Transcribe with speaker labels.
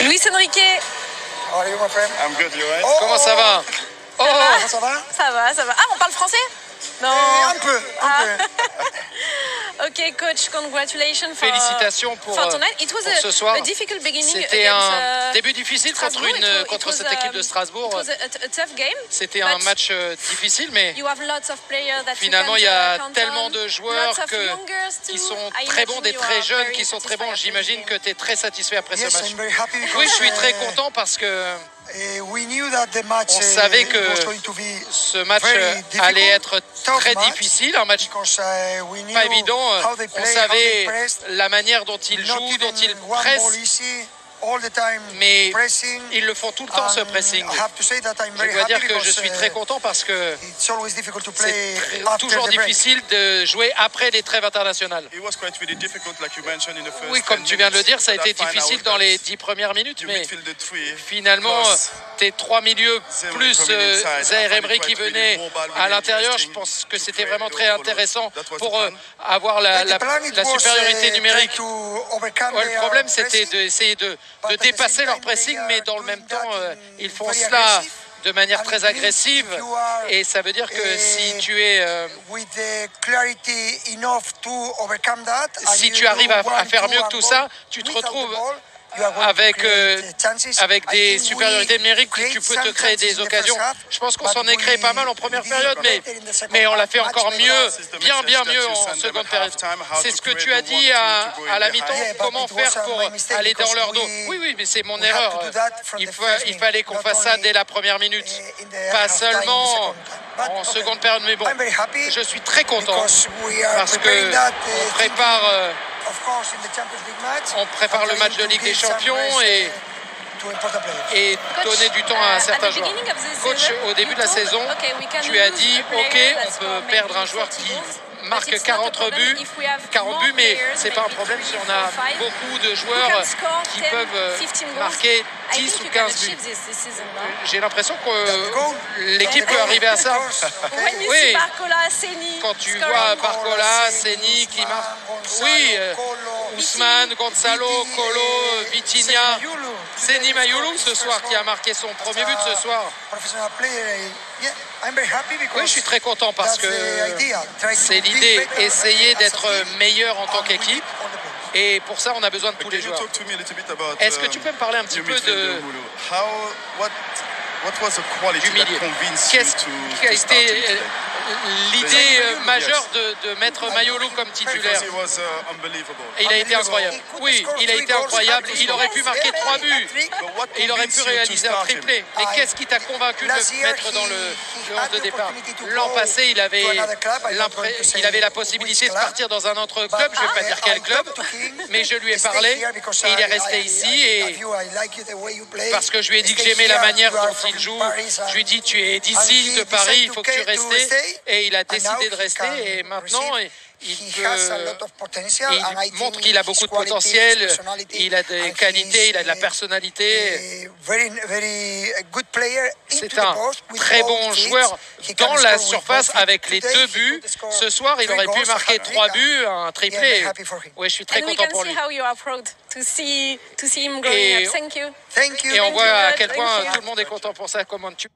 Speaker 1: Luis Enrique.
Speaker 2: How are you, my friend?
Speaker 3: I'm good, you right?
Speaker 2: Oh,
Speaker 4: Comment ça va? Oh,
Speaker 2: ça va?
Speaker 1: Ça va, ça va. Ah, on parle français? Non.
Speaker 2: Un peu.
Speaker 1: Ok, coach, congratulations for,
Speaker 4: félicitations pour
Speaker 1: tonight. It was
Speaker 4: ce soir.
Speaker 1: a difficult beginning
Speaker 4: C'était
Speaker 1: against,
Speaker 4: un début difficile contre cette équipe de Strasbourg.
Speaker 1: It was a tough game.
Speaker 4: C'était un match difficile, mais
Speaker 1: You have lots of players that
Speaker 4: finalement,
Speaker 1: you
Speaker 4: il y a
Speaker 1: count
Speaker 4: tellement
Speaker 1: on.
Speaker 4: de joueurs
Speaker 1: Lots of youngers too.
Speaker 4: qui sont
Speaker 1: I
Speaker 4: très
Speaker 1: imagine
Speaker 4: bons, des
Speaker 1: you
Speaker 4: très
Speaker 1: are
Speaker 4: jeunes
Speaker 1: very
Speaker 4: qui sont très bons.
Speaker 1: satisfied
Speaker 4: J'imagine
Speaker 1: after
Speaker 4: que tu es très satisfait après ce
Speaker 2: Yes,
Speaker 4: match.
Speaker 2: I'm very happy because,
Speaker 4: Oui, je suis très content parce que
Speaker 2: we knew that the match,
Speaker 4: on savait que
Speaker 2: was going to be
Speaker 4: ce match
Speaker 2: very difficult,
Speaker 4: allait être
Speaker 2: tough
Speaker 4: très
Speaker 2: match,
Speaker 4: difficile, un match
Speaker 2: because, we knew
Speaker 4: pas évident.
Speaker 2: how they
Speaker 4: On
Speaker 2: play, how they
Speaker 4: savait
Speaker 2: pressed,
Speaker 4: la manière dont ils
Speaker 2: not
Speaker 4: jouent, dont
Speaker 2: even
Speaker 4: ils
Speaker 2: one ball
Speaker 4: pressent,
Speaker 2: easy, all the time
Speaker 4: mais
Speaker 2: pressing.
Speaker 4: ils le font tout le temps, ce pressing.
Speaker 2: I have to say that I'm
Speaker 4: Je
Speaker 2: very
Speaker 4: dois
Speaker 2: happy
Speaker 4: dire que je
Speaker 2: because,
Speaker 4: suis très content parce que
Speaker 2: it's always difficult to play
Speaker 4: c'est
Speaker 2: after
Speaker 4: toujours
Speaker 2: the break.
Speaker 4: difficile de jouer après les trêves internationales.
Speaker 3: It was quite really difficult, like you mentioned in the first
Speaker 4: Oui, comme
Speaker 3: 10
Speaker 4: tu viens de le
Speaker 3: minutes,
Speaker 4: dire, ça a
Speaker 3: but I
Speaker 4: été
Speaker 3: find
Speaker 4: difficile
Speaker 3: out
Speaker 4: dans
Speaker 3: that
Speaker 4: les 10 premières minutes,
Speaker 3: your
Speaker 4: mais
Speaker 3: midfield three
Speaker 4: finalement,
Speaker 3: plus
Speaker 4: tes trois milieux plus
Speaker 3: coming inside,
Speaker 4: Zaire
Speaker 3: I
Speaker 4: Emery
Speaker 3: find
Speaker 4: qui
Speaker 3: it quite
Speaker 4: venait
Speaker 3: really mobile,
Speaker 4: à
Speaker 3: really
Speaker 4: l'intérieur, je
Speaker 3: interesting
Speaker 4: pense que
Speaker 3: to
Speaker 4: c'était
Speaker 3: play
Speaker 4: vraiment
Speaker 3: the
Speaker 4: très
Speaker 3: overload.
Speaker 4: intéressant
Speaker 3: That was
Speaker 4: pour
Speaker 3: the plan.
Speaker 4: avoir la supériorité numérique. Le problème, c'était d'essayer de dépasser leur pressing, mais dans le même temps, ils font cela de manière très agressive. Et ça veut dire que si tu es... si tu arrives à faire mieux que tout ça, tu te retrouves avec des supériorités numériques que tu peux te créer des occasions. Je pense qu'on s'en est créé pas mal en première période, mais on l'a fait encore mieux, bien mieux en seconde période. C'est ce que tu as dit à la mi-temps, comment faire pour aller dans leur dos. Oui, mais c'est mon erreur. Il fallait qu'on fasse ça dès la première minute, pas seulement en seconde période. Mais bon, je suis très content parce que on prépare le match de Ligue des Champions et donner du temps à un certain joueur. Coach, au début de la saison, tu as dit « Ok, on peut perdre un joueur qui marque 40 buts, mais c'est pas un problème si on a beaucoup de joueurs qui peuvent marquer 10 ou 15 buts. » J'ai l'impression que l'équipe peut arriver à ça. Oui, quand tu vois Barcola, Seni qui marque, oui, Ousmane, Gonzalo, Kolo, Vitinha, Seni Mayulu ce soir qui a marqué son premier but ce soir. Oui, je suis très content parce que c'est l'idée, essayer d'être meilleur en tant qu'équipe. Et pour ça, on a besoin de tous les joueurs. Est-ce que tu peux me parler un petit peu du milieu? Qu'est-ce qui a été l'idée majeure de mettre Mayolo comme titulaire? Et il a été incroyable. Oui, il a été incroyable. Il aurait pu marquer 3 buts. Et il aurait pu réaliser un triplé. Mais qu'est-ce qui t'a convaincu de le mettre dans le 11 de départ? L'an passé, il avait la possibilité de partir dans un autre club. Je ne vais pas dire quel club, mais je lui ai parlé et il est resté ici. Et parce que je lui ai dit que j'aimais la manière dont il joue, je lui ai dit tu es d'ici, de Paris, il faut que tu restes. Et il a décidé de rester et maintenant il montre qu'il a beaucoup de potentiel, il a des qualités, il a de la personnalité. C'est un très bon joueur dans la surface avec les 2 buts. Ce soir, il aurait pu marquer 3 buts, un triplé. Oui, je suis très content pour lui. Et on voit à quel point tout le monde est content pour ça. Comment tu...